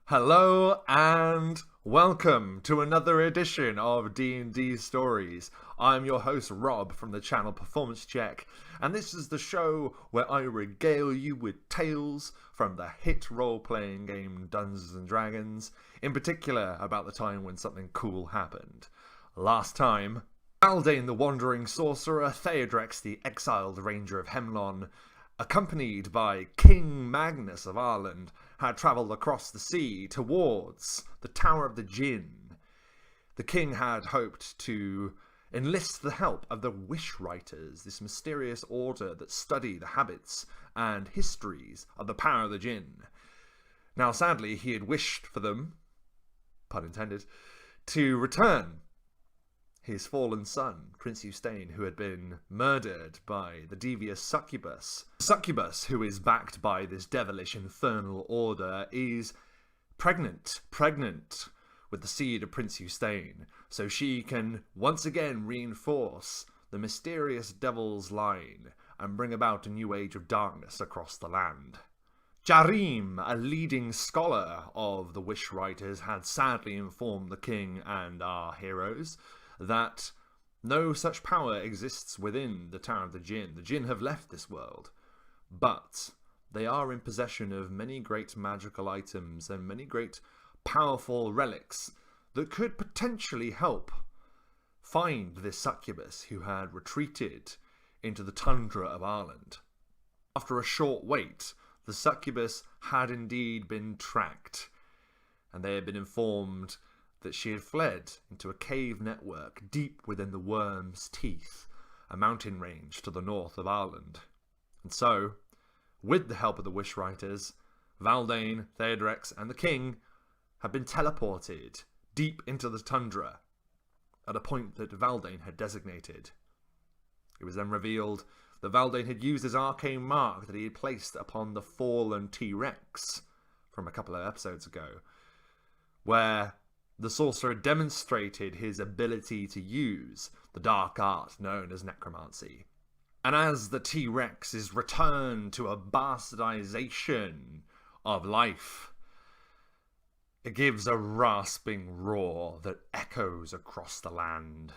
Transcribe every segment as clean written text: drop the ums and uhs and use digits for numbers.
Hello and welcome to another edition of D&D Stories. I'm your host Rob from the channel Performance Check, and this is the show where I regale you with tales from the hit role-playing game Dungeons & Dragons, in particular about the time when something cool happened. Last time, Haldane the Wandering Sorcerer, TheWriter the Exiled Ranger of Hemlon, accompanied by King Magnus of Ireland, had travelled across the sea towards the Tower of the Jinn. The king had hoped to enlist the help of the Wishwriters, this mysterious order that study the habits and histories of the power of the Jinn. Now, sadly, he had wished for them, pun intended, to return his fallen son, Prince Eustaine, who had been murdered by the devious succubus. Succubus, who is backed by this devilish infernal order, is pregnant with the seed of Prince Eustaine, so she can once again reinforce the mysterious devil's line and bring about a new age of darkness across the land. Jarim, a leading scholar of the Wishwriters, had sadly informed the king and our heroes that no such power exists within the Tower of the Jinn. The Jinn have left this world, but they are in possession of many great magical items and many great powerful relics that could potentially help find this succubus who had retreated into the Tundra of Ireland. After a short wait, the succubus had indeed been tracked, and they had been informed that she had fled into a cave network deep within the Worm's Teeth, a mountain range to the north of Ireland. And so, with the help of the Wishwriters, Haldane, TheWriter, and the king had been teleported deep into the tundra at a point that Haldane had designated. It was then revealed that Haldane had used his arcane mark that he had placed upon the fallen T-Rex from a couple of episodes ago, where the sorcerer demonstrated his ability to use the dark art known as necromancy. And as the T-Rex is returned to a bastardization of life, it gives a rasping roar that echoes across the land.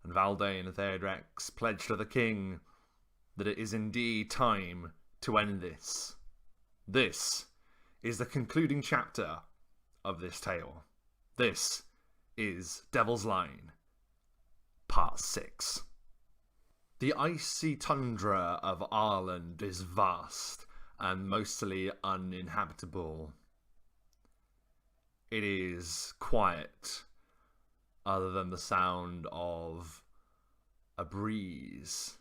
And Haldane and TheWriter pledge to the king that it is indeed time to end this. This is the concluding chapter of this tale. This is Devil's Line, Part 6. The icy tundra of Ireland is vast and mostly uninhabitable. It is quiet, other than the sound of a breeze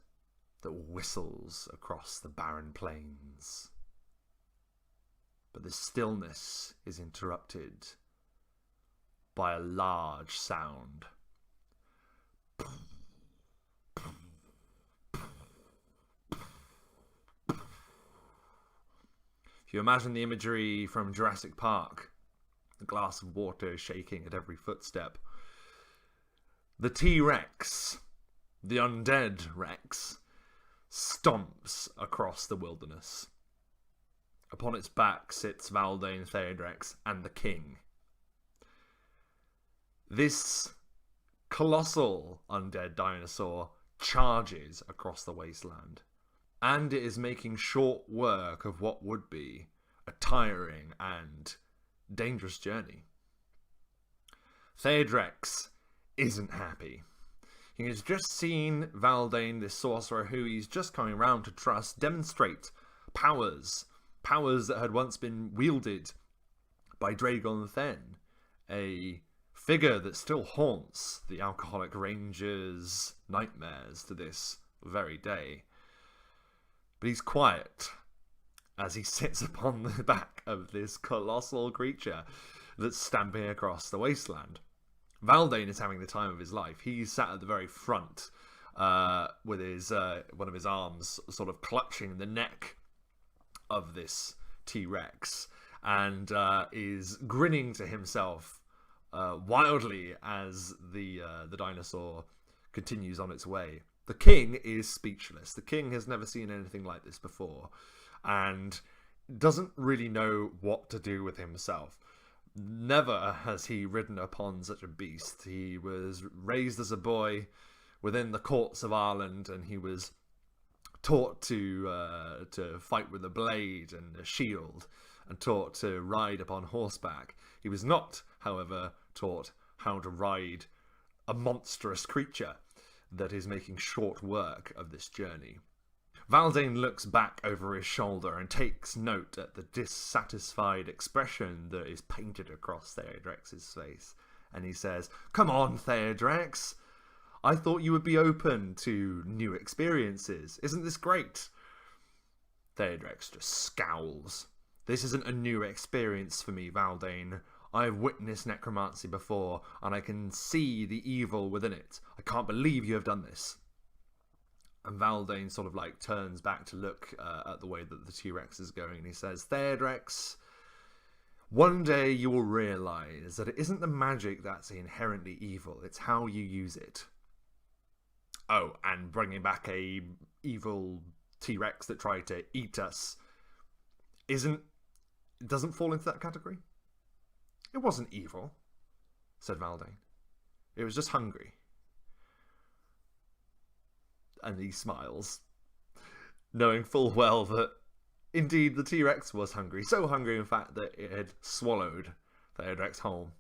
that whistles across the barren plains. But the stillness is interrupted by a large sound. If you imagine the imagery from Jurassic Park, the glass of water shaking at every footstep, the T-Rex, the undead Rex, stomps across the wilderness. Upon its back sits Haldane, TheWriter, and the king. This colossal undead dinosaur charges across the wasteland, and it is making short work of what would be a tiring and dangerous journey. TheWriter isn't happy. He has just seen Haldane, this sorcerer who he's just coming around to trust, demonstrate powers that had once been wielded by Dragon Then, a figure that still haunts the alcoholic ranger's nightmares to this very day. But he's quiet as he sits upon the back of this colossal creature that's stamping across the wasteland. Haldane is having the time of his life. He's sat at the very front with his one of his arms sort of clutching the neck of this T-Rex and is grinning to himself wildly as the dinosaur continues on its way. The king is speechless. The king has never seen anything like this before and doesn't really know what to do with himself. Never has he ridden upon such a beast. He was raised as a boy within the courts of Ireland, and he was taught to fight with a blade and a shield, and taught to ride upon horseback. He was not, however, taught how to ride a monstrous creature that is making short work of this journey. Valdane looks back over his shoulder and takes note at the dissatisfied expression that is painted across Theodrex's face, and he says, "Come on, Theodrex. I thought you would be open to new experiences. Isn't this great?" Theodrex just scowls. "This isn't a new experience for me, Valdane. I've witnessed necromancy before, and I can see the evil within it. I can't believe you have done this." And Valdane sort of like turns back to look at the way that the T-Rex is going, and he says, "Theodrex, one day you will realize that it isn't the magic that's inherently evil, it's how you use it." Oh, and bringing back a evil T-Rex that tried to eat us doesn't fall into that category. "It wasn't evil," said Valdane. "It was just hungry." And he smiles, knowing full well that indeed the T-Rex was hungry. So hungry, in fact, that it had swallowed Theodrex whole.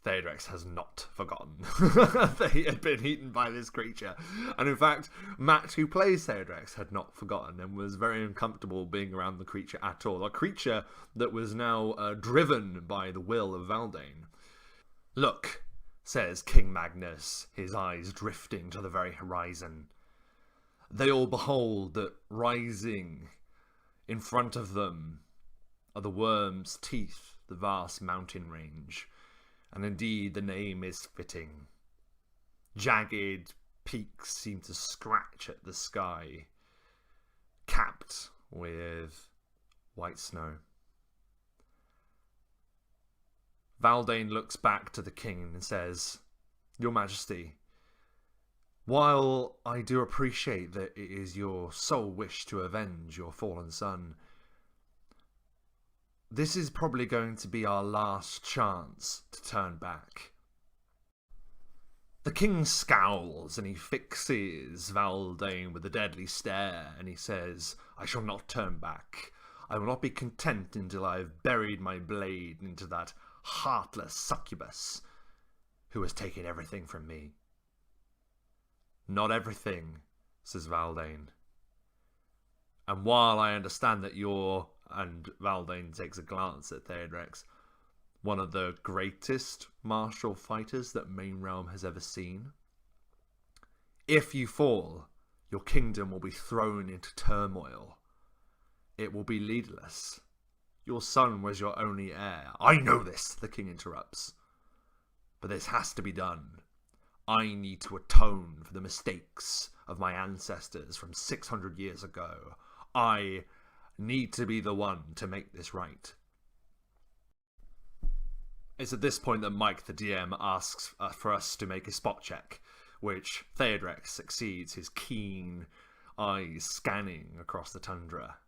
Theodrex has not forgotten that he had been eaten by this creature. And in fact, Matt, who plays Theodrex, had not forgotten and was very uncomfortable being around the creature at all. A creature that was now driven by the will of Valdane. "Look," says King Magnus, his eyes drifting to the very horizon. "They all behold that rising in front of them are the Worm's Teeth, the vast mountain range. And indeed the name is fitting. Jagged peaks seem to scratch at the sky, capped with white snow." Valdane looks back to the king and says, "Your Majesty, while I do appreciate that it is your sole wish to avenge your fallen son, this is probably going to be our last chance to turn back." The king scowls and he fixes Valdane with a deadly stare, and he says, "I shall not turn back. I will not be content until I have buried my blade into that heartless succubus who has taken everything from me." "Not everything," says Valdane. "And while I understand that you're," and Valdane takes a glance at Theodrex, "one of the greatest martial fighters that Main Realm has ever seen, if you fall, your kingdom will be thrown into turmoil. It will be leaderless. Your son was your only heir." "I know this," the king interrupts. "But this has to be done. I need to atone for the mistakes of my ancestors from 600 years ago. I need to be the one to make this right." It's at this point that Mike, the DM, asks for us to make a spot check, which Theodrex succeeds, his keen eyes scanning across the tundra.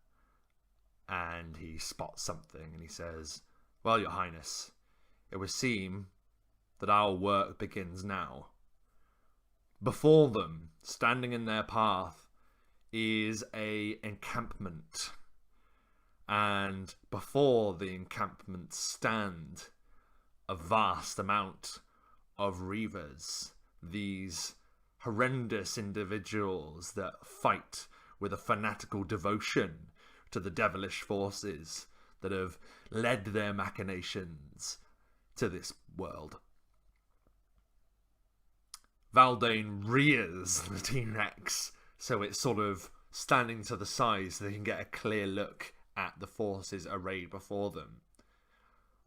And he spots something and he says, "Well, Your Highness, it would seem that our work begins now." Before them, standing in their path, is a encampment. And before the encampment stand a vast amount of reavers, these horrendous individuals that fight with a fanatical devotion to the devilish forces that have led their machinations to this world. Valdane rears the T-Rex so it's sort of standing to the side so they can get a clear look at the forces arrayed before them.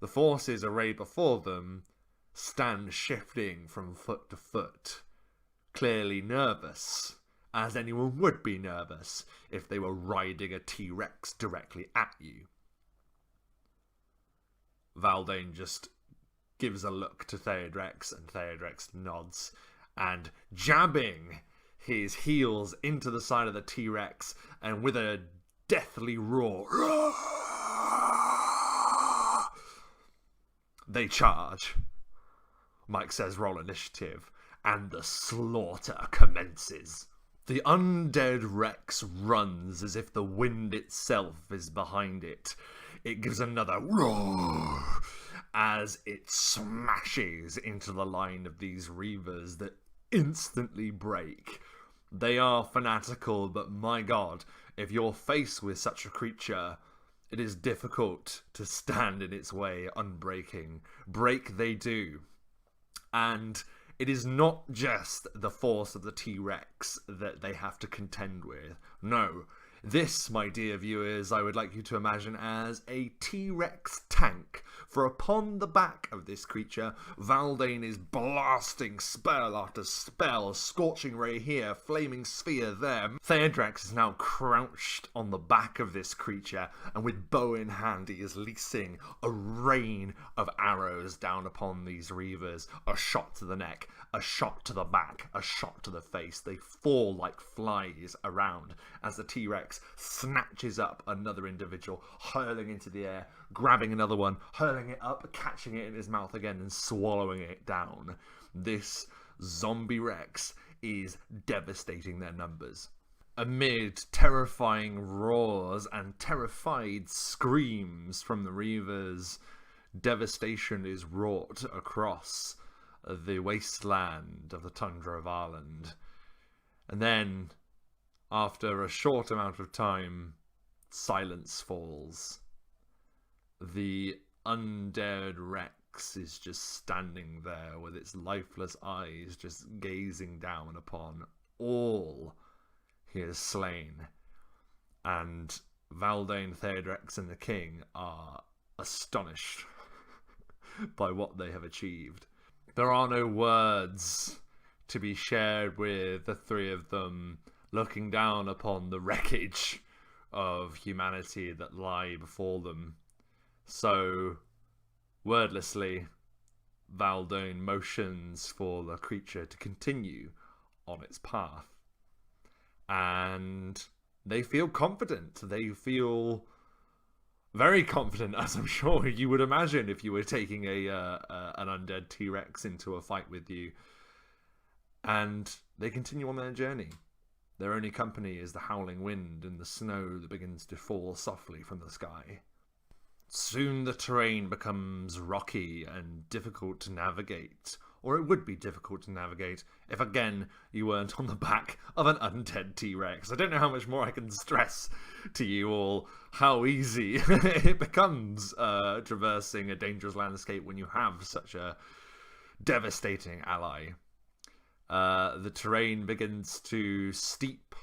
The forces arrayed before them stand shifting from foot to foot, clearly nervous, as anyone would be nervous if they were riding a T-Rex directly at you. Valdane just gives a look to Theodrex, and Theodrex nods, and jabbing his heels into the side of the T-Rex, and with a deathly roar, They charge. Mike says roll initiative, and the slaughter commences. The undead Rex runs as if the wind itself is behind it. It gives another roar as it smashes into the line of these reavers that instantly break. They are fanatical, but my god, if you're faced with such a creature, it is difficult to stand in its way unbreaking. Break they do. And it is not just the force of the T-Rex that they have to contend with. No. This, my dear viewers, I would like you to imagine as a T-Rex tank, for upon the back of this creature, Valdane is blasting spell after spell, scorching ray here, flaming sphere there. TheWriter is now crouched on the back of this creature, and with bow in hand he is leasing a rain of arrows down upon these reavers. A shot to the neck, a shot to the back, a shot to the face. They fall like flies around as the T-Rex snatches up another individual, hurling into the air, grabbing another one, hurling it up, catching it in his mouth again and swallowing it down. This zombie Rex is devastating their numbers. Amid terrifying roars and terrified screams from the reavers, devastation is wrought across the wasteland of the Tundra of Ireland. And then, after a short amount of time, silence falls. The undead Rex is just standing there with its lifeless eyes just gazing down upon all he has slain. And Valdane, TheWriter, and the king are astonished by what they have achieved. There are no words to be shared with the three of them, looking down upon the wreckage of humanity that lie before them. So, wordlessly, Valdane motions for the creature to continue on its path. And they feel confident. They feel very confident, as I'm sure you would imagine if you were taking an undead T-Rex into a fight with you. And they continue on their journey. Their only company is the howling wind and the snow that begins to fall softly from the sky. Soon the terrain becomes rocky and difficult to navigate, or it would be difficult to navigate if again you weren't on the back of an undead T-Rex. I don't know how much more I can stress to you all how easy it becomes traversing a dangerous landscape when you have such a devastating ally. The terrain begins to steep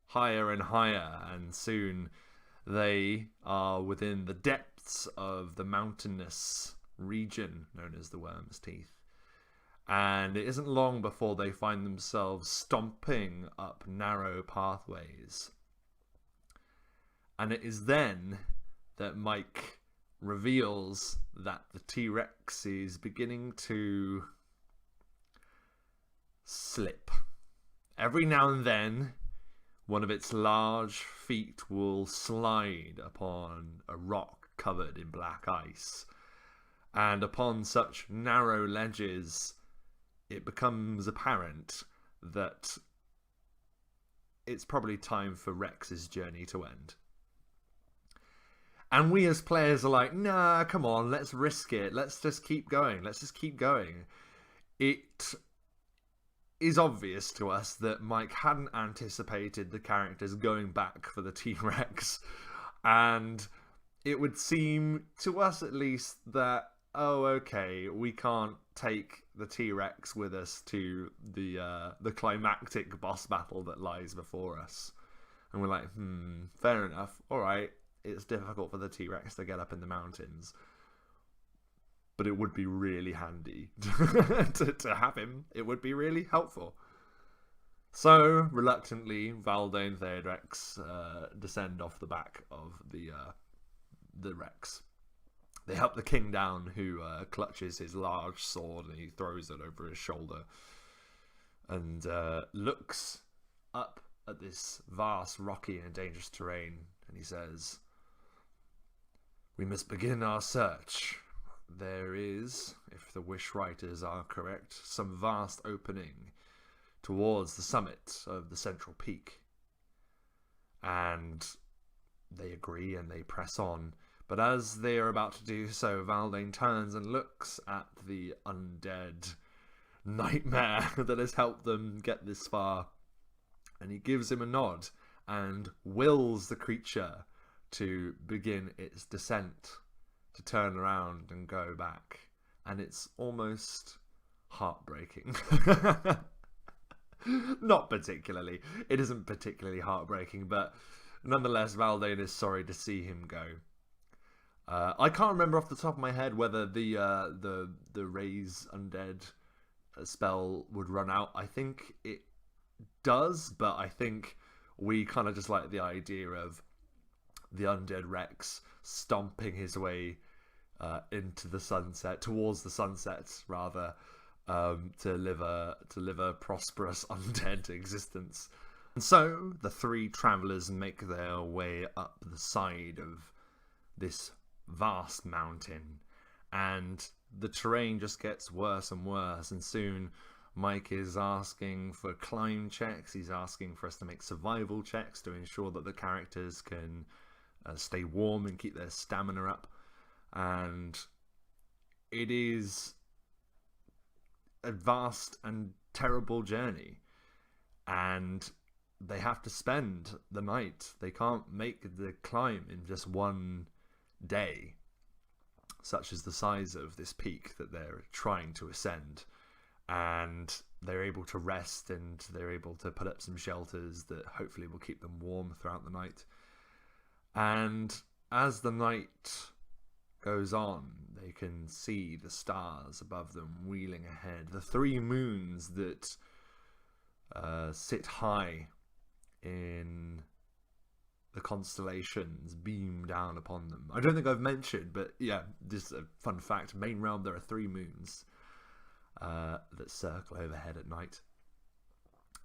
higher and higher, and soon they are within the depths of the mountainous region known as the Worm's Teeth. And it isn't long before they find themselves stomping up narrow pathways. And it is then that Mike reveals that the T-Rex is beginning to slip. Every now and then, one of its large feet will slide upon a rock covered in black ice. And upon such narrow ledges, it becomes apparent that it's probably time for Rex's journey to end. And we as players are like, nah, come on, let's risk it. Let's just keep going. Let's just keep going. It is obvious to us that Mike hadn't anticipated the characters going back for the T-Rex. And it would seem, to us at least, that, oh, okay, we can't take the T-Rex with us to the climactic boss battle that lies before us. And we're like, fair enough. All right, it's difficult for the T-Rex to get up in the mountains. But it would be really handy to have him. It would be really helpful. So, reluctantly, Valdane and TheWriter descend off the back of the Rex. They help the king down, who clutches his large sword and he throws it over his shoulder. And looks up at this vast, rocky and dangerous terrain. And he says, "We must begin our search there is, if the wish writers are correct, some vast opening towards the summit of the central peak. And they agree and they press on. But as they are about to do so, Valdane turns and looks at the undead nightmare that has helped them get this far. And he gives him a nod and wills the creature to begin its descent, to turn around and go back. And it's almost heartbreaking. Not particularly. It isn't particularly heartbreaking, but nonetheless, Valdane is sorry to see him go. I can't remember off the top of my head whether the raise undead spell would run out. I think it does, but I think we kind of just like the idea of the undead Rex stomping his way into the sunset, towards the sunset rather, to live a prosperous undead existence. And so the three travellers make their way up the side of this vast mountain, and the terrain just gets worse and worse, and soon Mike is asking for climb checks. He's asking for us to make survival checks to ensure that the characters can stay warm and keep their stamina up. And it is a vast and terrible journey, and they have to spend the night. They can't make the climb in just one day, such as the size of this peak that they're trying to ascend. And they're able to rest, and they're able to put up some shelters that hopefully will keep them warm throughout the night. And as the night goes on, they can see the stars above them wheeling ahead. The three moons that sit high in the constellations beam down upon them. I don't think I've mentioned, but yeah, just a fun fact. Main realm, there are three moons that circle overhead at night.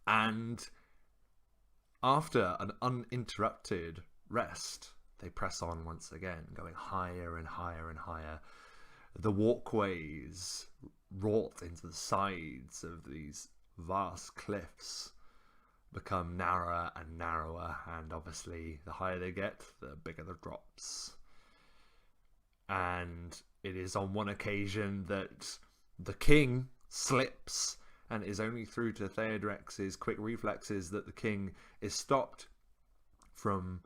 And after an uninterrupted rest, they press on once again, going higher and higher and higher. The walkways wrought into the sides of these vast cliffs become narrower and narrower, and obviously the higher they get, the bigger the drops. And it is on one occasion that the king slips, and it is only through to Theodrex's quick reflexes that the king is stopped from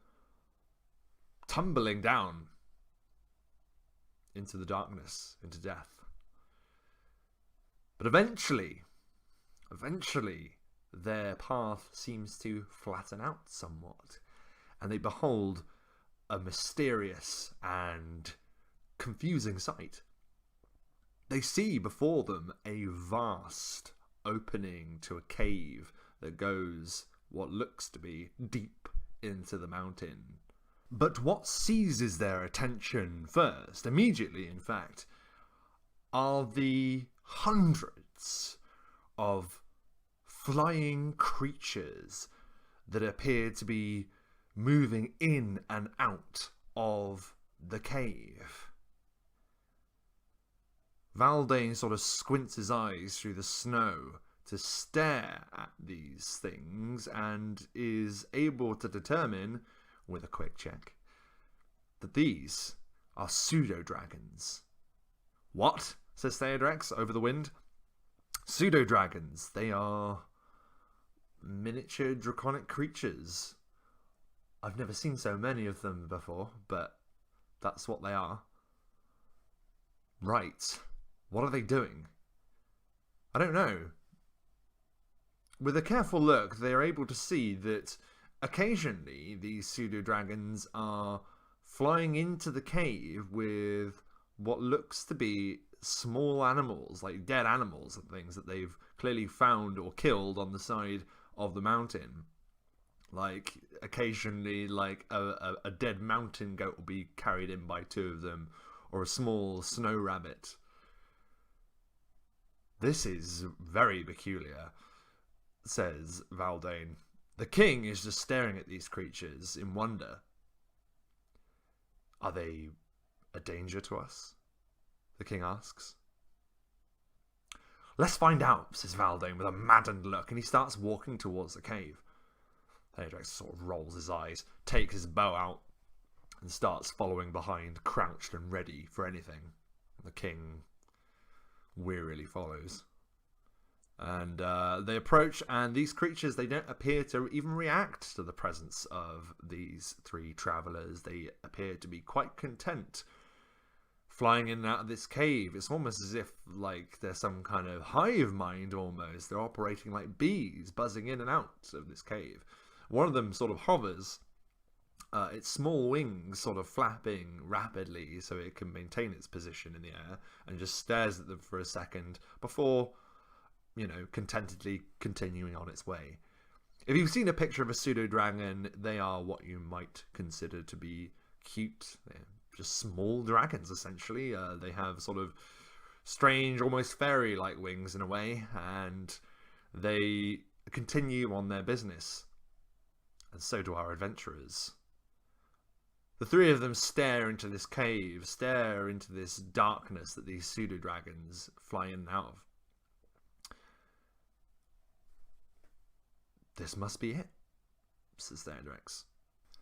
tumbling down into the darkness, into death. But eventually, their path seems to flatten out somewhat, and they behold a mysterious and confusing sight. They see before them a vast opening to a cave that goes what looks to be deep into the mountain. But what seizes their attention first, immediately in fact, are the hundreds of flying creatures that appear to be moving in and out of the cave. Valdane sort of squints his eyes through the snow to stare at these things, and is able to determine, with a quick check, that these are pseudo-dragons. What? Says Theodrex over the wind. Pseudo-dragons. They are miniature draconic creatures. I've never seen so many of them before, but that's what they are. Right. What are they doing? I don't know. With a careful look, they are able to see that occasionally these pseudo-dragons are flying into the cave with what looks to be small animals, like dead animals and things that they've clearly found or killed on the side of the mountain. Like, occasionally, like a dead mountain goat will be carried in by two of them, or a small snow rabbit. This is very peculiar, says Valdane. The king is just staring at these creatures in wonder. Are they a danger to us? the king asks. Let's find out, says Valdane with a maddened look, and he starts walking towards the cave. Theodrex sort of rolls his eyes, takes his bow out, and starts following behind, crouched and ready for anything. The king wearily follows. And they approach, and these creatures, they don't appear to even react to the presence of these three travellers. They appear to be quite content flying in and out of this cave. It's almost as if, like, they're some kind of hive mind almost. They're operating like bees, buzzing in and out of this cave. One of them sort of hovers, its small wings sort of flapping rapidly so it can maintain its position in the air, and just stares at them for a second before, you know, contentedly continuing on its way. If you've seen a picture of a pseudo-dragon, they are what you might consider to be cute. They're just small dragons, essentially. They have sort of strange, almost fairy-like wings in a way, and they continue on their business. And so do our adventurers. The three of them stare into this cave, stare into this darkness that these pseudo-dragons fly in and out of. This must be it, says Theodrex.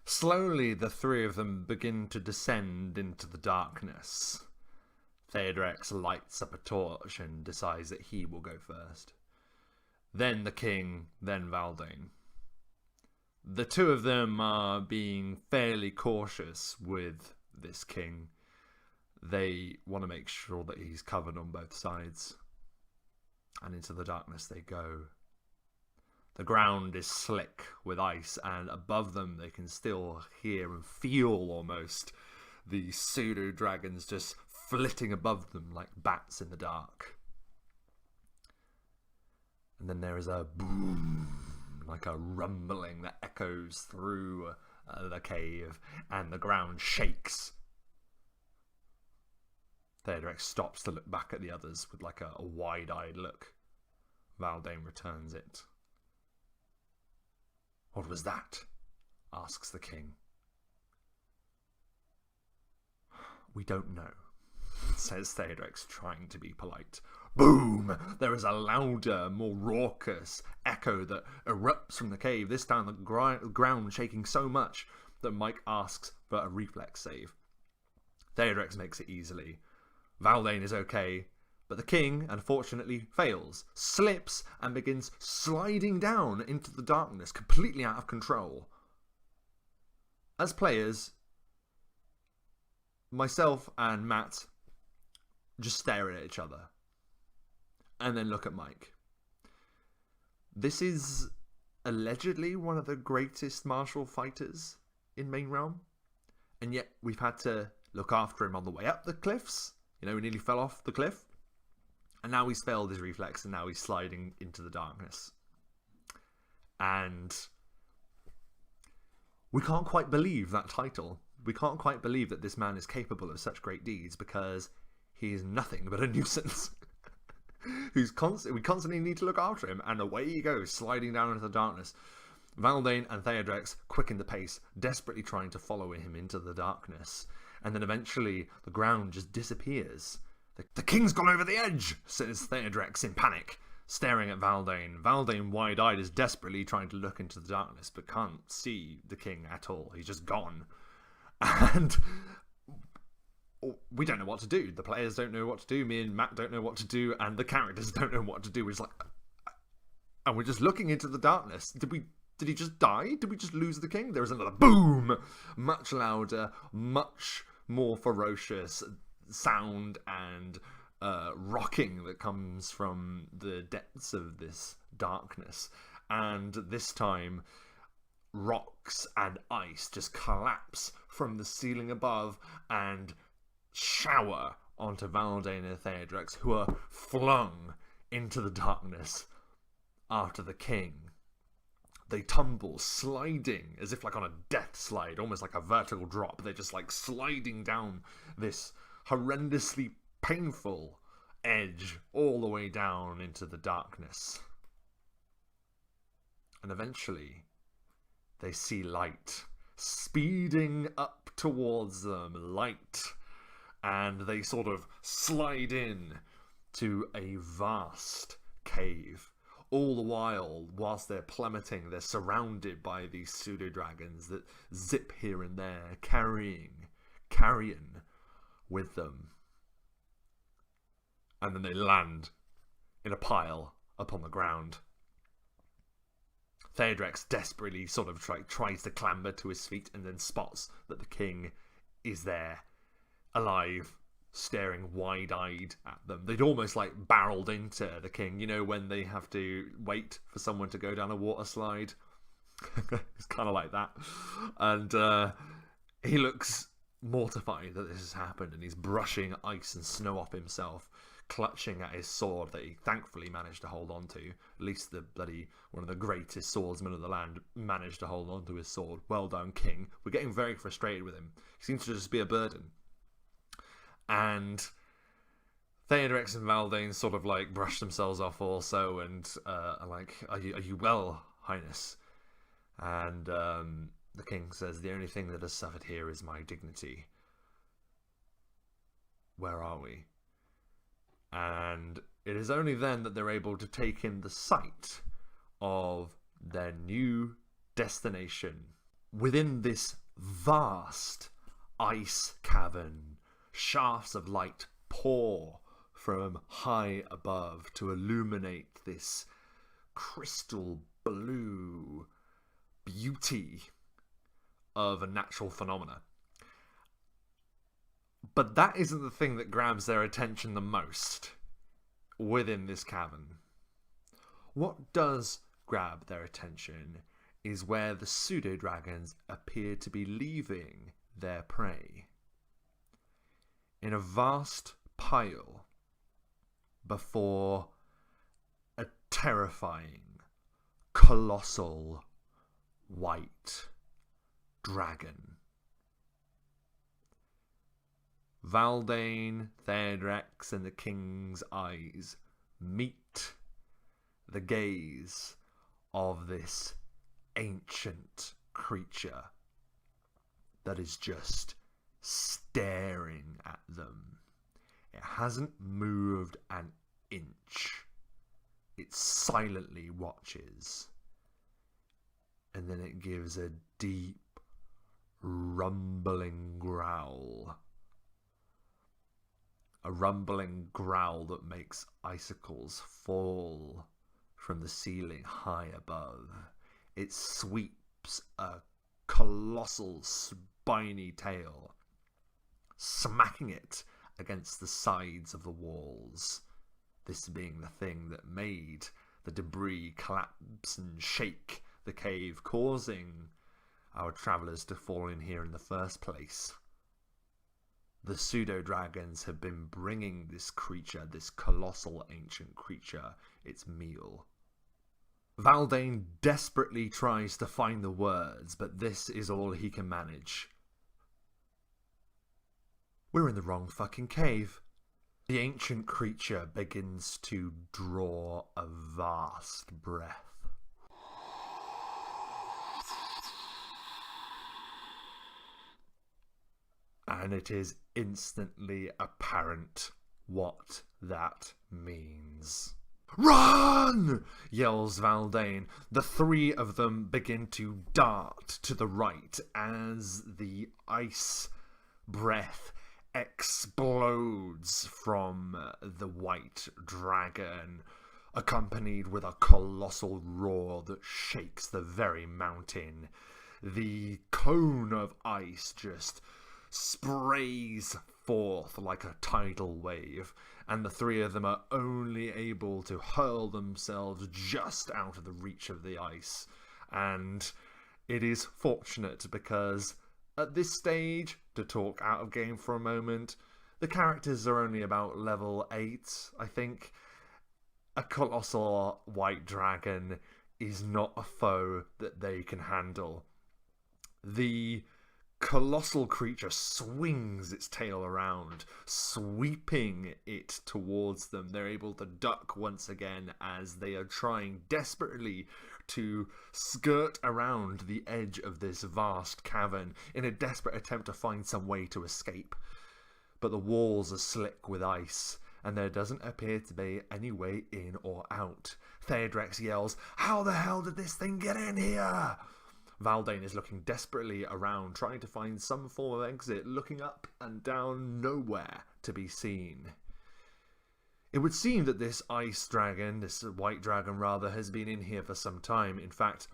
Slowly, the three of them begin to descend into the darkness. Theodrex lights up a torch and decides that he will go first. Then the king, then Valdane. The two of them are being fairly cautious with this king. They want to make sure that he's covered on both sides. And into the darkness they go. The ground is slick with ice, and above them they can still hear and feel almost the pseudo-dragons just flitting above them like bats in the dark. And then there is a boom, like a rumbling that echoes through the cave, and the ground shakes. Theodrex stops to look back at the others with like a wide-eyed look. Valdane returns it. What was that? Asks the king. We don't know, says Theodrex, trying to be polite. Boom! There is a louder, more raucous echo that erupts from the cave, this time the ground shaking so much that Mike asks for a reflex save. Theodrex makes it easily. Valdane is okay, but the king, unfortunately, fails, slips, and begins sliding down into the darkness, completely out of control. As players, myself and Matt just stare at each other, and then look at Mike. This is allegedly one of the greatest martial fighters in Main Realm, and yet we've had to look after him on the way up the cliffs. You know, we nearly fell off the cliff. And now he's failed his reflex, and now he's sliding into the darkness. And we can't quite believe that title. We can't quite believe that this man is capable of such great deeds, because he is nothing but a nuisance. We constantly need to look after him, and away he goes, sliding down into the darkness. Valdane and Theodrex quicken the pace, desperately trying to follow him into the darkness. And then eventually the ground just disappears. The king's gone over the edge, says Theodrex in panic, staring at Valdane. Valdane, wide-eyed, is desperately trying to look into the darkness, but can't see the king at all. He's just gone. And we don't know what to do. The players don't know what to do. Me and Matt don't know what to do, and the characters don't know what to do. It's like, and we're just looking into the darkness. Did he just die? Did we just lose the king? There was another boom, much louder, much more ferocious sound and rocking that comes from the depths of this darkness. And this time, rocks and ice just collapse from the ceiling above and shower onto Valdane and Theodrex, who are flung into the darkness after the king. They tumble, sliding, as if like on a death slide, almost like a vertical drop. They're just like sliding down this horrendously painful edge all the way down into the darkness. And eventually, they see light speeding up towards them. Light and they sort of slide in to a vast cave. All the while, whilst they're plummeting, they're surrounded by these pseudo-dragons that zip here and there, carrion with them. And then they land in a pile upon the ground. TheWriter desperately sort of tries to clamber to his feet, and then spots that the king is there, alive, staring wide-eyed at them. They'd almost like barreled into the king, you know, when they have to wait for someone to go down a water slide. It's kind of like that. And he looks mortified that this has happened, and he's brushing ice and snow off himself, clutching at his sword that he thankfully managed to hold on to. At least the bloody one of the greatest swordsmen of the land managed to hold on to his sword. Well done, king. We're getting very frustrated with him. He seems to just be a burden. And TheWriter and Valdane sort of like brush themselves off also, and are like, are you well, Highness? And the king says, the only thing that has suffered here is my dignity. Where are we? And it is only then that they're able to take in the sight of their new destination. Within this vast ice cavern, shafts of light pour from high above to illuminate this crystal blue beauty of a natural phenomena. But that isn't the thing that grabs their attention the most within this cavern. What does grab their attention is where the pseudo-dragons appear to be leaving their prey. In a vast pile before a terrifying, colossal, white dragon. Valdane, TheWriter, and the king's eyes meet the gaze of this ancient creature that is just staring at them. It hasn't moved an inch. It silently watches. And then it gives a deep, rumbling growl. A rumbling growl that makes icicles fall from the ceiling high above. It sweeps a colossal, spiny tail, smacking it against the sides of the walls. This being the thing that made the debris collapse and shake the cave, causing our travellers to fall in here in the first place. The pseudo-dragons have been bringing this creature, this colossal ancient creature, its meal. Valdane desperately tries to find the words, but this is all he can manage. We're in the wrong fucking cave. The ancient creature begins to draw a vast breath. And it is instantly apparent what that means. Run! Yells Valdane. The three of them begin to dart to the right as the ice breath explodes from the white dragon, accompanied with a colossal roar that shakes the very mountain. The cone of ice just sprays forth like a tidal wave, and the three of them are only able to hurl themselves just out of the reach of the ice. And it is fortunate because at this stage, to talk out of game for a moment, the characters are only about level 8, I think. A colossal white dragon is not a foe that they can handle. The colossal creature swings its tail around, sweeping it towards them. They're able to duck once again as they are trying desperately to skirt around the edge of this vast cavern in a desperate attempt to find some way to escape. but the walls are slick with ice, and there doesn't appear to be any way in or out. TheWriter yells, "How the hell did this thing get in here?" Valdane is looking desperately around, trying to find some form of exit, looking up and down, nowhere to be seen. It would seem that this ice dragon, this white dragon rather, has been in here for some time. In fact,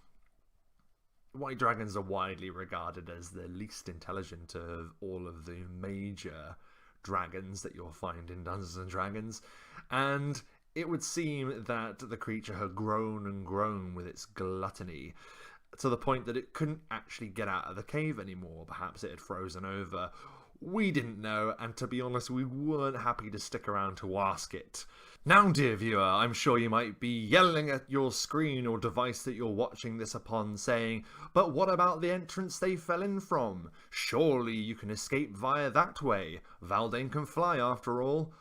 white dragons are widely regarded as the least intelligent of all of the major dragons that you'll find in Dungeons and Dragons, and it would seem that the creature had grown and grown with its gluttony, to the point that it couldn't actually get out of the cave anymore. Perhaps it had frozen over. We didn't know, and to be honest, we weren't happy to stick around to ask it. Now, dear viewer, I'm sure you might be yelling at your screen or device that you're watching this upon, saying, "But what about the entrance they fell in from? Surely you can escape via that way. Valdane can fly after all."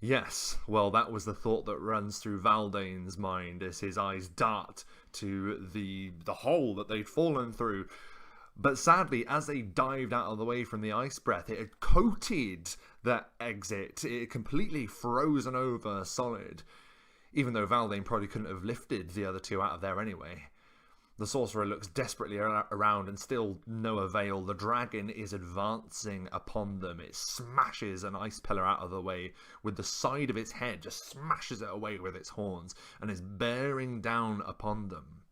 Yes, well, that was the thought that runs through Valdane's mind as his eyes dart to the hole that they'd fallen through. But sadly, as they dived out of the way from the ice breath, it had coated that exit. It had completely frozen over solid, even though Valdane probably couldn't have lifted the other two out of there anyway. The sorcerer looks desperately around, and still no avail. The dragon is advancing upon them. It smashes an ice pillar out of the way with the side of its head, just smashes it away with its horns, and is bearing down upon them.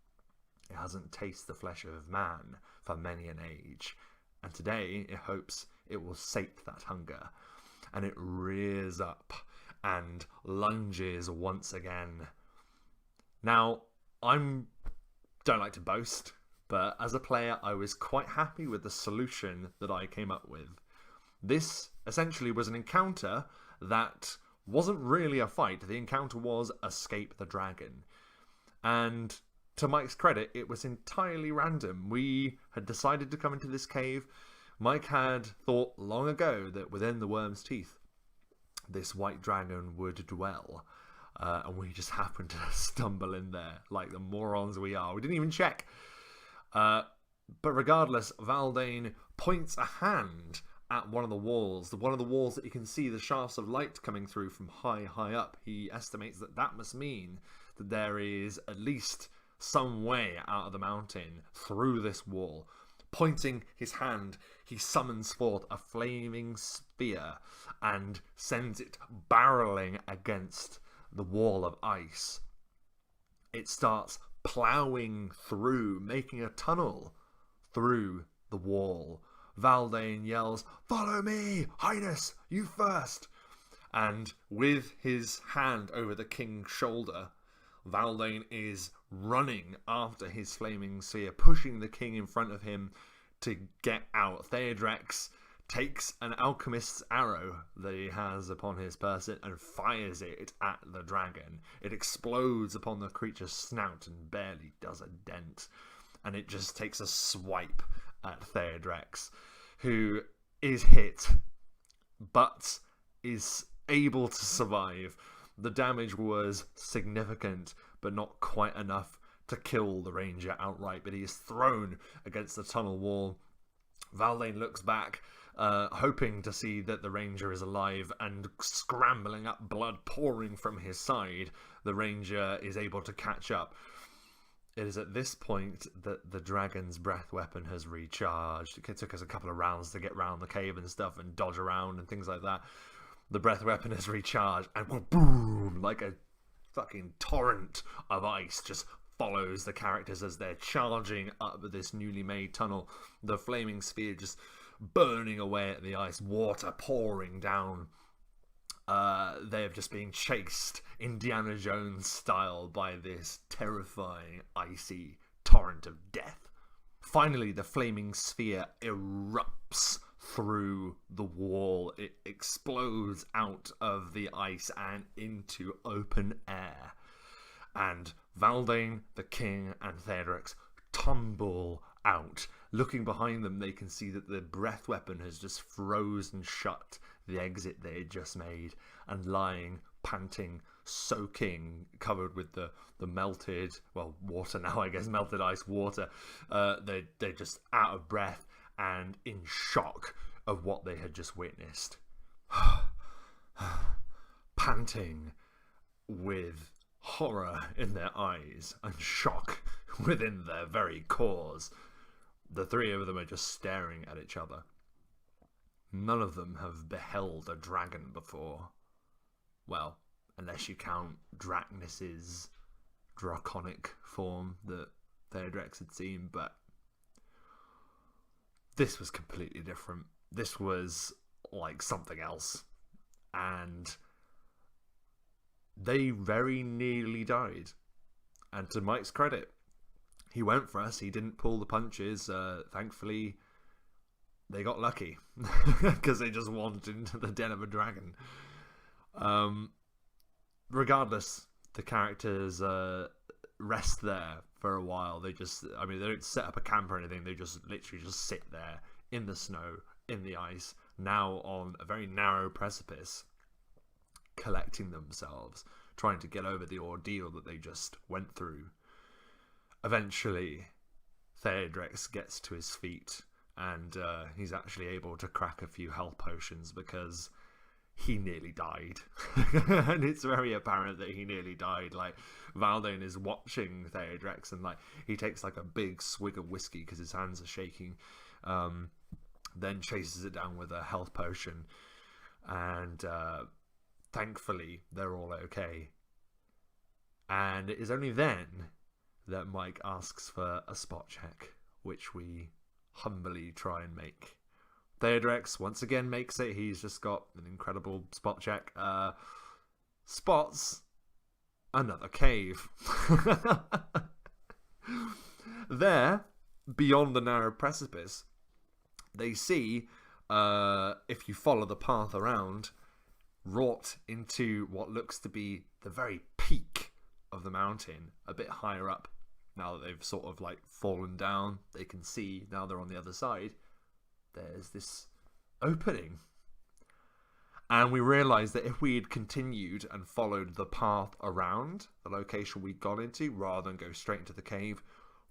It hasn't tasted the flesh of man for many an age, and today it hopes it will sate that hunger. And it rears up and lunges once again. Now, don't like to boast, but as a player I was quite happy with the solution that I came up with. This essentially was an encounter that wasn't really a fight. The encounter was escape the dragon. And to Mike's credit, it was entirely random. We had decided to come into this cave. Mike had thought long ago that within the worm's teeth this white dragon would dwell. And we just happened to stumble in there like the morons we are. We didn't even check. But regardless, Valdane points a hand at one of the walls that you can see the shafts of light coming through from high up. He estimates that that must mean that there is at least some way out of the mountain through this wall. Pointing his hand, he summons forth a flaming spear and sends it barreling against the wall of ice. It starts ploughing through, making a tunnel through the wall. Valdane yells, "Follow me, Highness, you first!" And with his hand over the king's shoulder, Valdane is running after his flaming sphere, pushing the king in front of him to get out. TheWriter takes an alchemist's arrow that he has upon his person and fires it at the dragon. It explodes upon the creature's snout and barely does a dent. And it just takes a swipe at TheWriter, who is hit, but is able to survive. The damage was significant, but not quite enough to kill the ranger outright, but he is thrown against the tunnel wall. Valdane looks back, hoping to see that the ranger is alive, and scrambling up, blood pouring from his side, the ranger is able to catch up. It is at this point that the dragon's breath weapon has recharged. It took us a couple of rounds to get around the cave and stuff and dodge around and things like that. The breath weapon has recharged, and boom, like a fucking torrent of ice just follows the characters as they're charging up this newly made tunnel. The flaming sphere just burning away at the ice, water pouring down. They have just been chased Indiana Jones style by this terrifying icy torrent of death. Finally, the flaming sphere erupts through the wall. It explodes out of the ice and into open air. And Valdane, the king, and TheWriter tumble out. Looking behind them, they can see that the breath weapon has just frozen shut the exit they had just made, and lying, panting, soaking, covered with the melted, well, water now, I guess, melted ice water. They're just out of breath and in shock of what they had just witnessed. panting with horror in their eyes and shock within their very cores. The three of them are just staring at each other. None of them have beheld a dragon before. Well, unless you count Draknis's draconic form that TheWriter had seen, but this was completely different. This was like something else. And they very nearly died. And to Mike's credit, he went for us. He didn't pull the punches. Thankfully, they got lucky because they just wandered into the den of a dragon. Regardless, the characters rest there for a while. They don't set up a camp or anything. They just literally just sit there in the snow, in the ice, now on a very narrow precipice, collecting themselves, trying to get over the ordeal that they just went through. Eventually, TheWriter gets to his feet, and he's actually able to crack a few health potions because he nearly died. And it's very apparent that he nearly died. Like, Valdane is watching TheWriter, and like he takes like a big swig of whiskey because his hands are shaking, then chases it down with a health potion, and thankfully they're all okay. And it is only then that Mike asks for a spot check, which we humbly try and make. TheWriter once again makes it. He's just got an incredible spot check. Spots another cave. There, beyond the narrow precipice, they see, if you follow the path around, wrought into what looks to be the very peak of the mountain, a bit higher up. Now that they've sort of like fallen down, they can see, now they're on the other side, there's this opening. And we realised that if we had continued and followed the path around the location we got into, rather than go straight into the cave,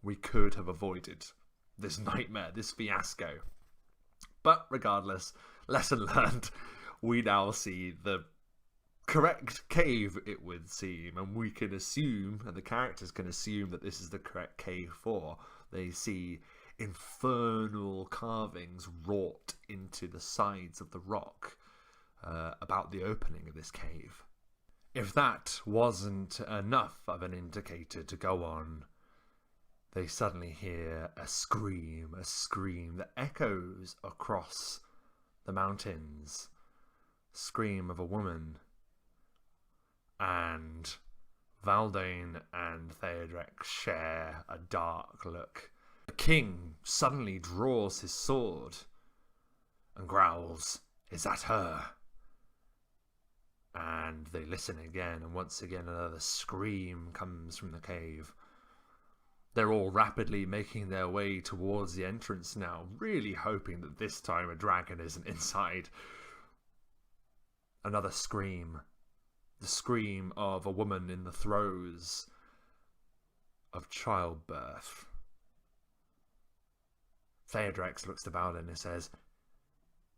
we could have avoided this nightmare, this fiasco. But regardless, lesson learned, we now see the correct cave, it would seem, and we can assume, and the characters can assume, that this is the correct cave for. They see infernal carvings wrought into the sides of the rock about the opening of this cave. If that wasn't enough of an indicator to go on, they suddenly hear a scream that echoes across the mountains. Scream of a woman. And Valdane and TheWriter share a dark look. The king suddenly draws his sword and growls, "Is that her?" And they listen again, and once again another scream comes from the cave. They're all rapidly making their way towards the entrance now, really hoping that this time a dragon isn't inside. Another scream. The scream of a woman in the throes of childbirth. TheWriter looks to Valdane and says,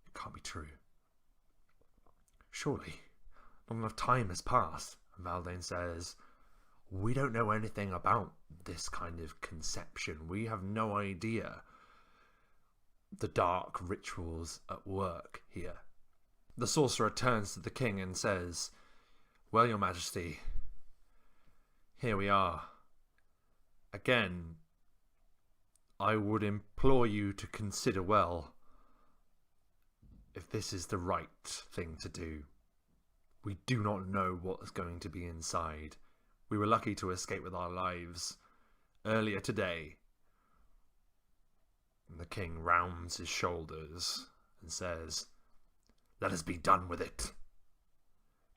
"It can't be true. Surely, not enough time has passed." And Valdane says, "We don't know anything about this kind of conception. We have no idea the dark rituals at work here." The sorcerer turns to the king and says, "Well, your majesty, here we are. Again, I would implore you to consider well if this is the right thing to do. We do not know what is going to be inside. We were lucky to escape with our lives earlier today." And the king rounds his shoulders and says, "Let us be done with it."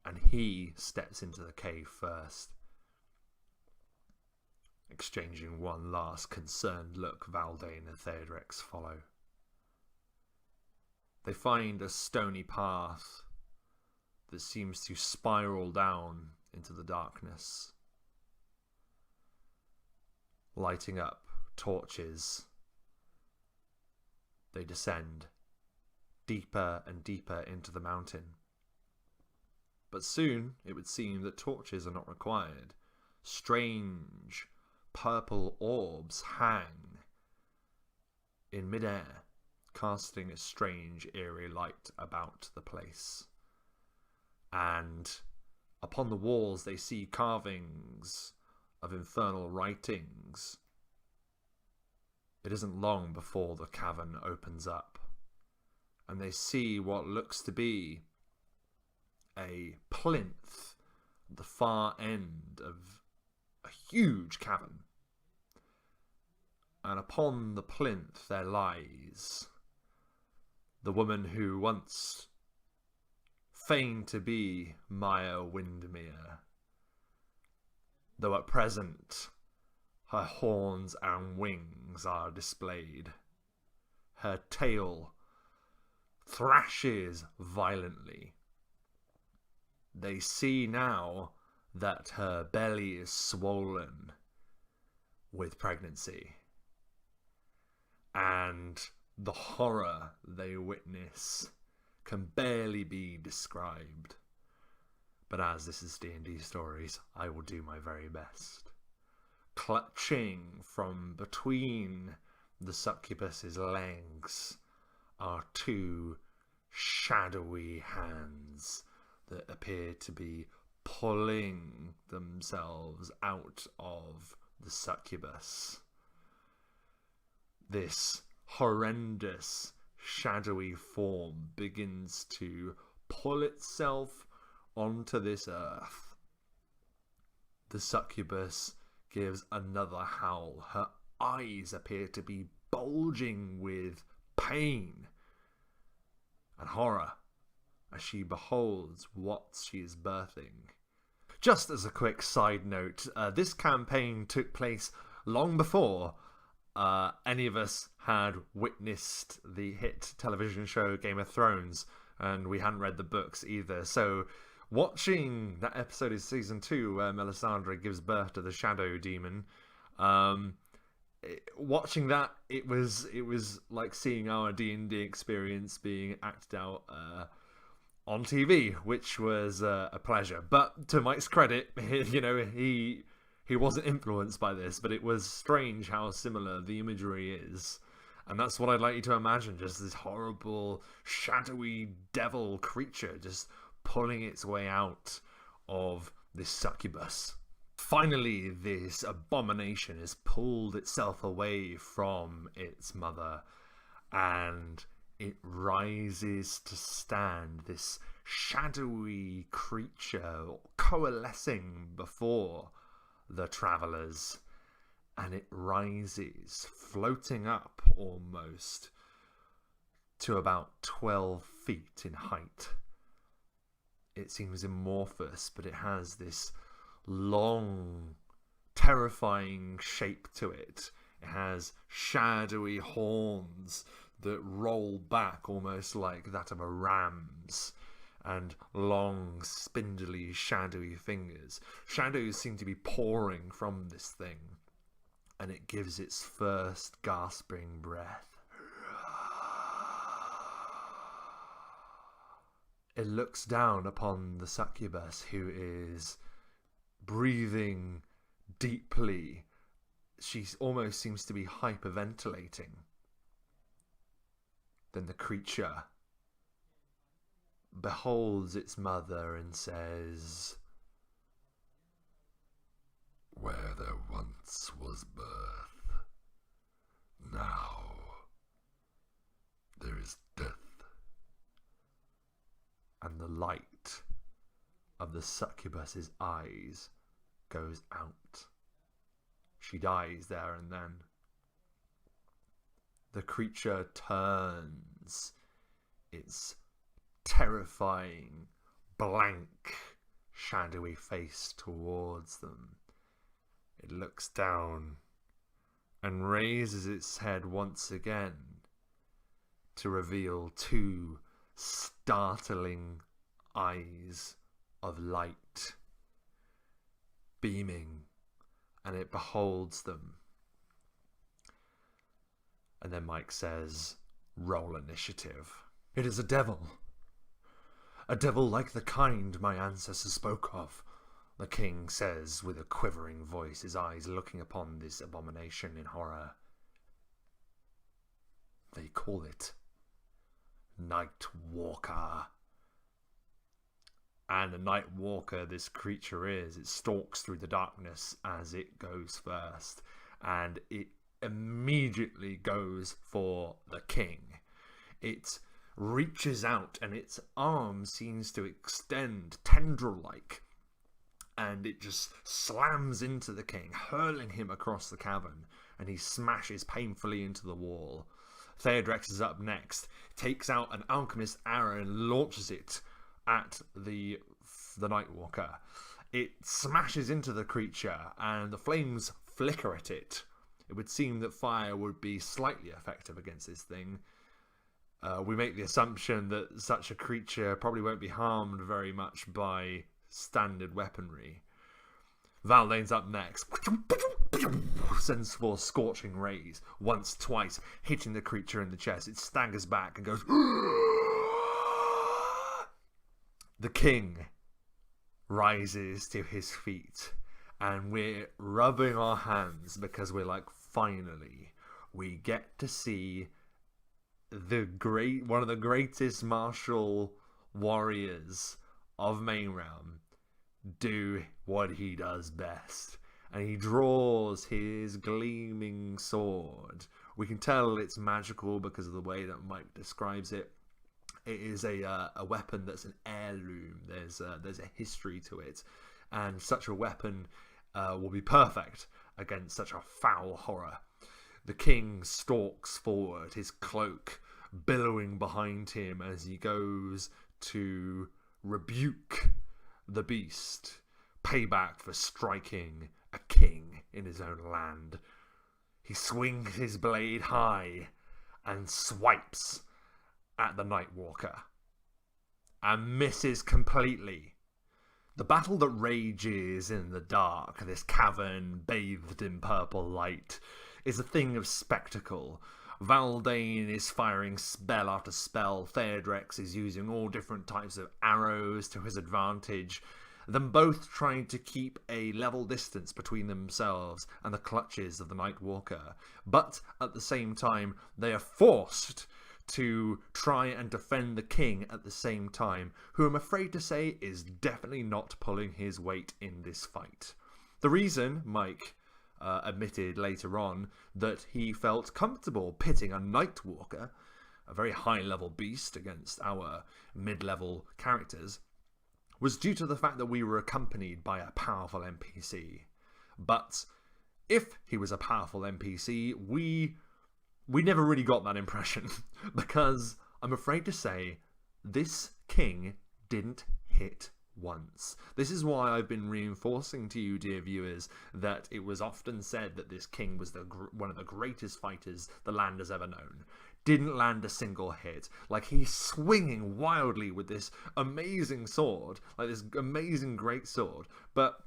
And he steps into the cave first. Exchanging one last concerned look, Valdane and TheWriter follow. They find a stony path that seems to spiral down into the darkness. Lighting up torches, they descend deeper and deeper into the mountain. But soon it would seem that torches are not required. Strange purple orbs hang in midair, casting a strange eerie light about the place. And upon the walls they see carvings of infernal writings. It isn't long before the cavern opens up, and they see what looks to be a plinth at the far end of a huge cavern. And upon the plinth there lies the woman who once feigned to be Maya Windmere, though at present her horns and wings are displayed. Her tail thrashes violently. They see now that her belly is swollen with pregnancy, and the horror they witness can barely be described. But as this is D&D Stories, I will do my very best. Clutching from between the succubus's legs are two shadowy hands that appear to be pulling themselves out of the succubus. This horrendous shadowy form begins to pull itself onto this earth. The succubus gives another howl. Her eyes appear to be bulging with pain and horror as she beholds what she is birthing. Just as a quick side note, this campaign took place long before any of us had witnessed the hit television show Game of Thrones, and we hadn't read the books either. So watching that episode of season 2 where Melisandre gives birth to the shadow demon, watching that, it was like seeing our D&D experience being acted out on TV, which was a pleasure. But to Mike's credit, he wasn't influenced by this, but it was strange how similar the imagery is. And that's what I'd like you to imagine, just this horrible, shadowy devil creature just pulling its way out of this succubus. Finally, this abomination has pulled itself away from its mother, and it rises to stand, this shadowy creature coalescing before the travellers, and it rises, floating up almost to about 12 feet in height. It seems amorphous, but it has this long, terrifying shape to it. It has shadowy horns that roll back almost like that of a ram's, and long, spindly, shadowy fingers. Shadows seem to be pouring from this thing, and it gives its first gasping breath. It looks down upon the succubus, who is breathing deeply. She almost seems to be hyperventilating. Then the creature beholds its mother and says, "Where there once was birth, now there is death." And the light of the succubus's eyes goes out. She dies there and then. The creature turns its terrifying, blank, shadowy face towards them. It looks down and raises its head once again to reveal two startling eyes of light beaming, and it beholds them. And then Mike says, "Roll initiative." It is a devil like the kind my ancestors spoke of, the king says with a quivering voice, his eyes looking upon this abomination in horror. They call it Nightwalker. And a Nightwalker this creature is. It stalks through the darkness as it goes first, and it immediately goes for the king. It reaches out and its arm seems to extend tendril-like, and it just slams into the king, hurling him across the cavern, and he smashes painfully into the wall. TheWriter is up next, takes out an alchemist arrow and launches it at the Nightwalker. It smashes into the creature and the flames flicker at it. It would seem that fire would be slightly effective against this thing. We make the assumption that such a creature probably won't be harmed very much by standard weaponry. Valdane's up next. Sends forth scorching rays, once, twice, hitting the creature in the chest. It staggers back and goes... The king rises to his feet, and we're rubbing our hands because we're like, finally, we get to see one of the greatest martial warriors of Main Realm do what he does best. And he draws his gleaming sword. We can tell it's magical because of the way that Mike describes it. It is a weapon that's an heirloom. There's a history to it, and such a weapon will be perfect against such a foul horror. The king stalks forward, his cloak billowing behind him as he goes to rebuke the beast, payback for striking a king in his own land. He swings his blade high and swipes at the Nightwalker and misses completely. The battle that rages in the dark, this cavern bathed in purple light, is a thing of spectacle. Valdane is firing spell after spell. TheWriter is using all different types of arrows to his advantage, them both trying to keep a level distance between themselves and the clutches of the Nightwalker. But at the same time, they are forced to try and defend the king at the same time, who I'm afraid to say is definitely not pulling his weight in this fight. The reason Mike admitted later on that he felt comfortable pitting a Nightwalker, a very high-level beast, against our mid-level characters, was due to the fact that we were accompanied by a powerful NPC. But if he was a powerful NPC, we never really got that impression, because I'm afraid to say this king didn't hit once. This is why I've been reinforcing to you, dear viewers, that it was often said that this king was one of the greatest fighters the land has ever known. Didn't land a single hit. Like, he's swinging wildly with this amazing sword, like this amazing great sword, but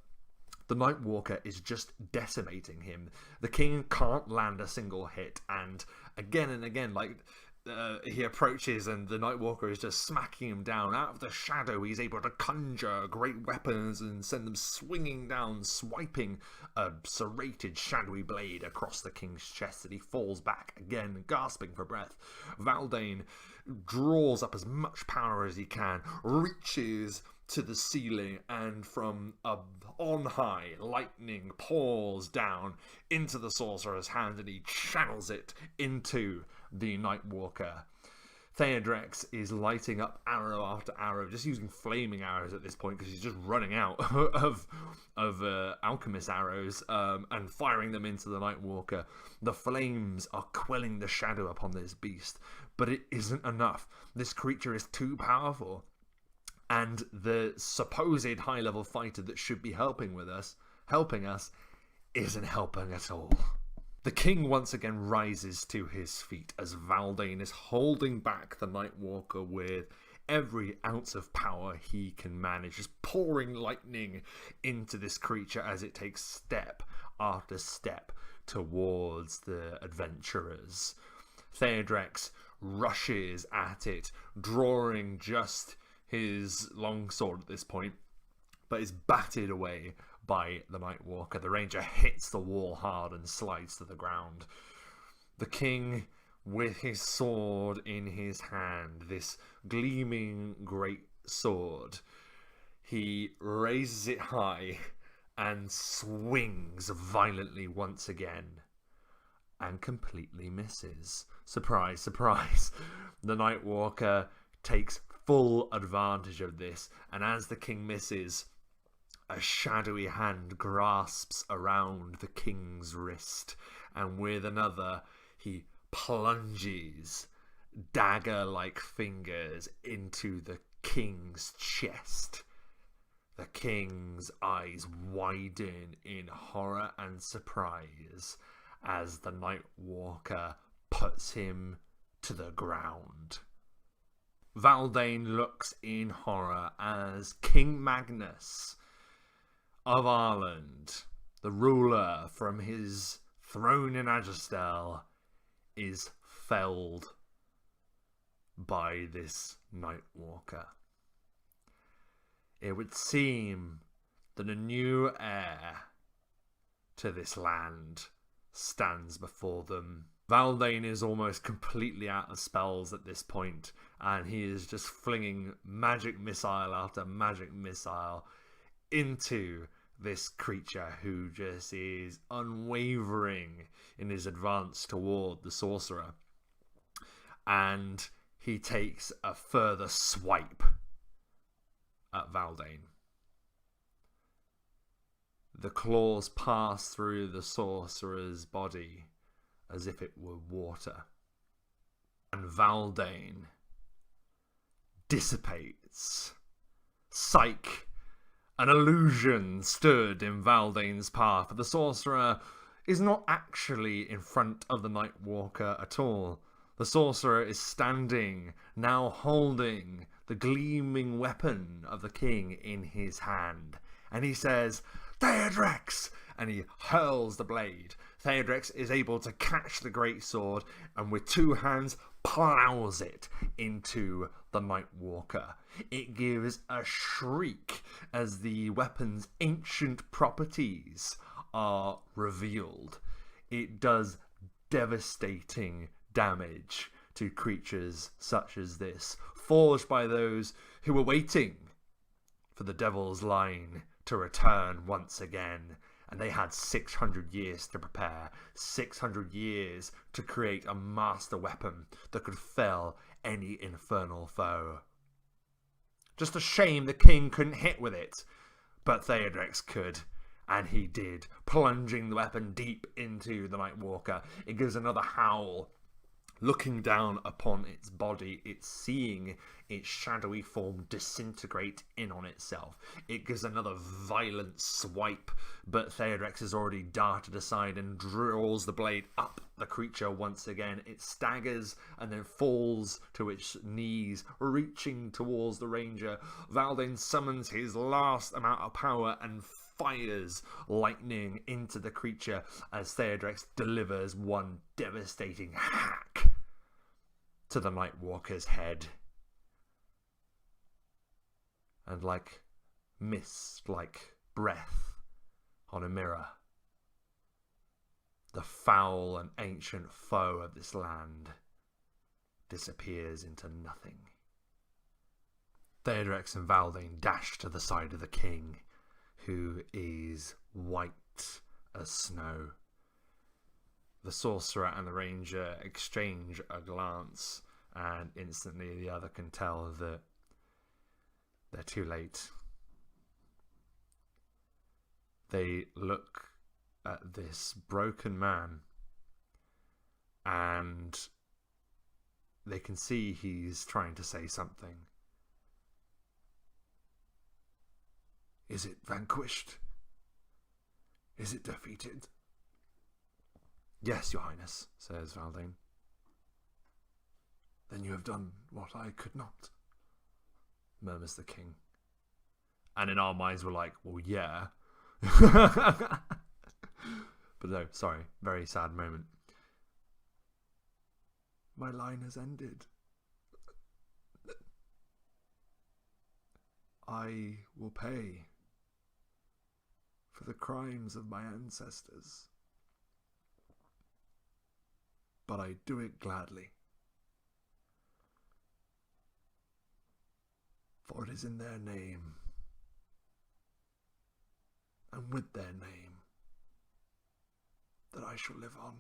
the Nightwalker is just decimating him. The king can't land a single hit, and again, like, he approaches and the Nightwalker is just smacking him down. Out of the shadow, he's able to conjure great weapons and send them swinging down, swiping a serrated, shadowy blade across the king's chest, and he falls back again, gasping for breath. Valdane draws up as much power as he can, reaches to the ceiling, and from on high, lightning pours down into the sorcerer's hand, and he channels it into the Nightwalker. TheWriter is lighting up arrow after arrow, just using flaming arrows at this point because he's just running out of alchemist arrows, and firing them into the Nightwalker. The flames are quelling the shadow upon this beast, but it isn't enough. This creature is too powerful, and the supposed high-level fighter that should be helping us, isn't helping at all. The king once again rises to his feet as Valdane is holding back the Nightwalker with every ounce of power he can manage, just pouring lightning into this creature as it takes step after step towards the adventurers. TheWriter rushes at it, drawing just his longsword at this point, but is batted away by the Nightwalker. The ranger hits the wall hard and slides to the ground. The king, with his sword in his hand, this gleaming great sword, he raises it high and swings violently once again, and completely misses. Surprise, surprise. The Nightwalker takes full advantage of this, and as the king misses, a shadowy hand grasps around the king's wrist, and with another, he plunges dagger-like fingers into the king's chest. The king's eyes widen in horror and surprise as the Nightwalker puts him to the ground. Valdane looks in horror as King Magnus of Ireland, the ruler from his throne in Agistel, is felled by this Nightwalker. It would seem that a new heir to this land stands before them. Valdane is almost completely out of spells at this point, and he is just flinging magic missile after magic missile into this creature, who just is unwavering in his advance toward the sorcerer. And he takes a further swipe at Valdane. The claws pass through the sorcerer's body as if it were water, and Valdane dissipates. Psych! An illusion stood in Valdane's path. The sorcerer is not actually in front of the Nightwalker at all. The sorcerer is standing, now holding the gleaming weapon of the king in his hand. And he says, "Theodrex!" And he hurls the blade. Theodrex is able to catch the great sword and with two hands plows it into the Nightwalker. It gives a shriek as the weapon's ancient properties are revealed. It does devastating damage to creatures such as this, forged by those who were waiting for the Devil's Line to return once again. And they had 600 years to prepare, 600 years to create a master weapon that could fell any infernal foe. Just a shame the king couldn't hit with it, but Theodrex could, and he did, plunging the weapon deep into the Nightwalker. It gives another howl. Looking down upon its body, it's seeing its shadowy form disintegrate in on itself. It gives another violent swipe, but Theodrex has already darted aside and draws the blade up the creature once again. It staggers and then falls to its knees, reaching towards the ranger. Valdane summons his last amount of power and fires lightning into the creature as Theodrex delivers one devastating hack to the Nightwalker's head. And like mist, like breath on a mirror, the foul and ancient foe of this land disappears into nothing. Theodrex and Valdane dash to the side of the king, who is white as snow. The sorcerer and the ranger exchange a glance, and instantly the other can tell that they're too late. They look at this broken man, and they can see he's trying to say something. Is it vanquished? Is it defeated? Yes, your highness, says Valdane. Then you have done what I could not, murmurs the king. And in our minds we're like, well, yeah. But no, sorry, very sad moment. My line has ended. I will pay for the crimes of my ancestors, but I do it gladly, for it is in their name, and with their name, that I shall live on.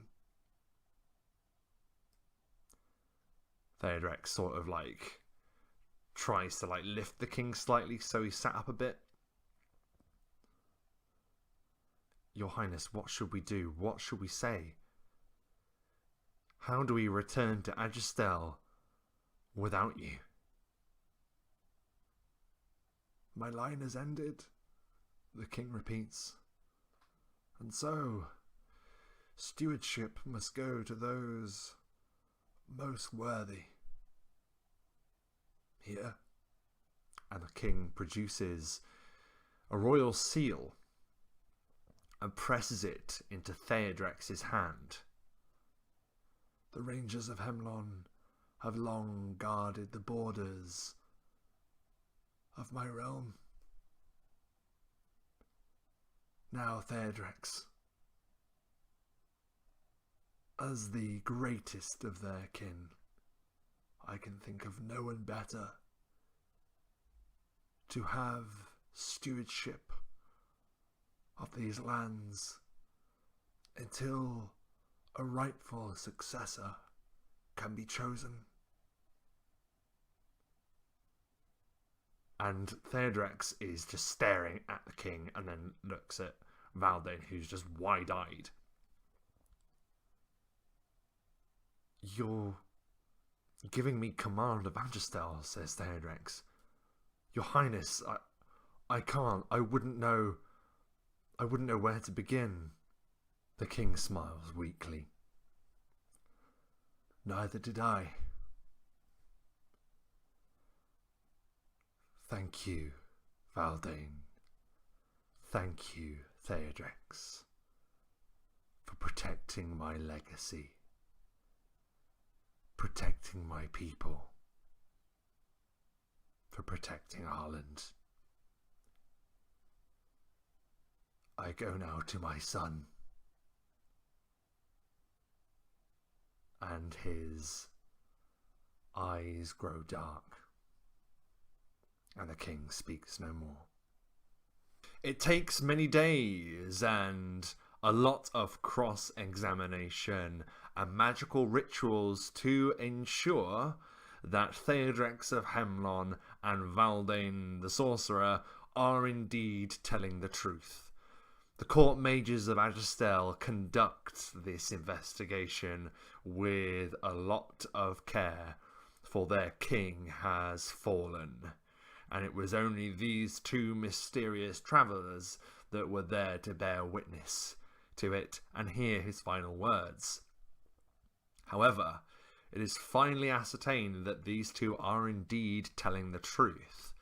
Theodrex sort of tries to lift the king slightly so he sat up a bit. Your Highness, what should we do? What should we say? How do we return to Agistel without you? My line has ended, the king repeats, and so stewardship must go to those most worthy. Here, and the king produces a royal seal and presses it into Theodrex's hand. The Rangers of Hemlon have long guarded the borders of my realm. Now, Theodrex, as the greatest of their kin, I can think of no one better to have stewardship of these lands until a rightful successor can be chosen. And Theodrex is just staring at the king and then looks at Valdane, who's just wide-eyed. You're giving me command of Agistel, says Theodrex. Your Highness, I can't. I wouldn't know where to begin. The king smiles weakly. Neither did I. Thank you, Valdane. Thank you, Theodrex, for protecting my legacy, protecting my people, for protecting Ireland. I go now to my son. And his eyes grow dark, and the king speaks no more. It takes many days and a lot of cross-examination and magical rituals to ensure that Theodrex of Hemlon and Valdane the sorcerer are indeed telling the truth. The court mages of Agistel conduct this investigation with a lot of care, for their king has fallen, and it was only these two mysterious travellers that were there to bear witness to it and hear his final words. However, it is finally ascertained that these two are indeed telling the truth.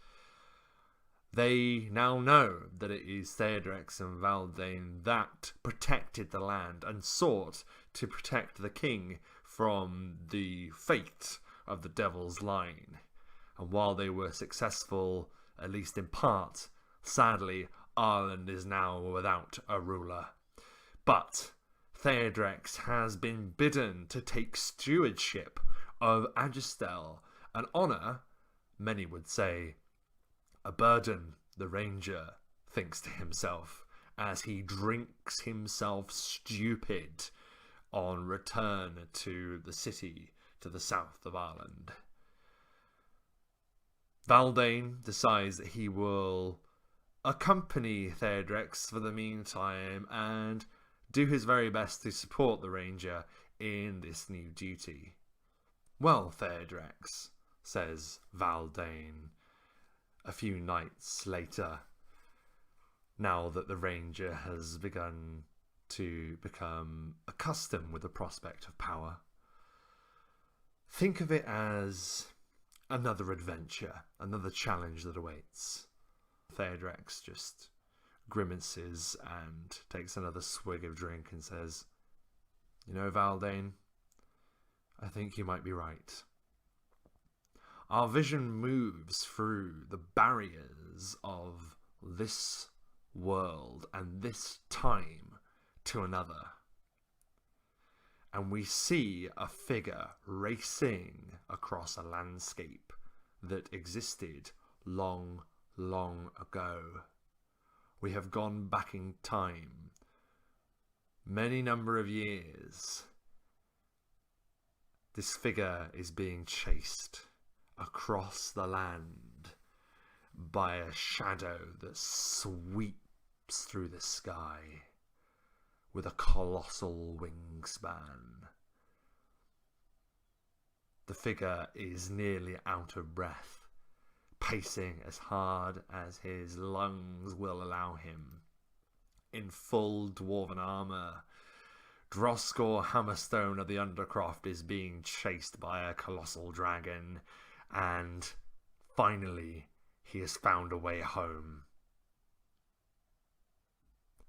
They now know that it is Theodrex and Valdane that protected the land and sought to protect the king from the fate of the Devil's Line. And while they were successful, at least in part, sadly, Ireland is now without a ruler. But Theodrex has been bidden to take stewardship of Agistel, an honour, many would say, a burden, the ranger thinks to himself as he drinks himself stupid on return to the city to the south of Ireland. Valdane decides that he will accompany Theodrex for the meantime and do his very best to support the ranger in this new duty. Well, Theodrex, says Valdane, a few nights later, now that the ranger has begun to become accustomed with the prospect of power. Think of it as another adventure, another challenge that awaits. Theodrex just grimaces and takes another swig of drink and says, You know, Valdane, I think you might be right. Our vision moves through the barriers of this world and this time to another. And we see a figure racing across a landscape that existed long, long ago. We have gone back in time many number of years. This figure is being chased across the land by a shadow that sweeps through the sky with a colossal wingspan. The figure is nearly out of breath, pacing as hard as his lungs will allow him. In full dwarven armour, Droskor Hammerstone of the Undercroft is being chased by a colossal dragon, and finally he has found a way home.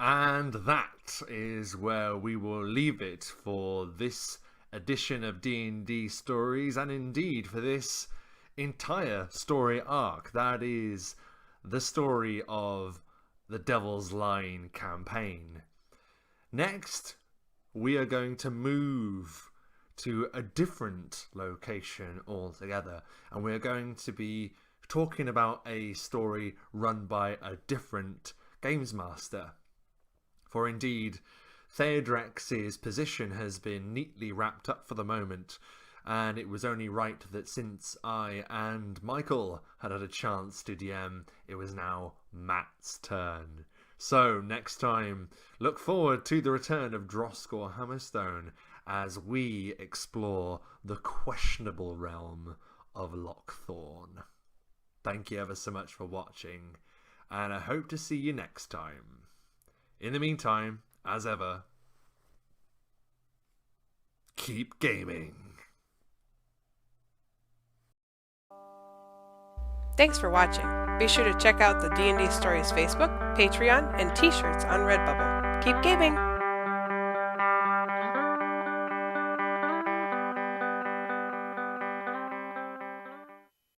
And that is where we will leave it for this edition of D&D Stories, and indeed for this entire story arc. That is the story of the Devil's Line campaign. Next, we are going to move to a different location altogether, and we're going to be talking about a story run by a different games master. For indeed, Theodrex's position has been neatly wrapped up for the moment, and it was only right that since I and Michael had a chance to DM, it was now Matt's turn. So next time, look forward to the return of Droskor Hammerstone as we explore the questionable realm of Lockthorn. Thank you ever so much for watching, and I hope to see you next time. In the meantime, as ever, keep gaming. Thanks for watching. Be sure to check out the D&D Stories Facebook, Patreon, and t-shirts on Redbubble. Keep gaming!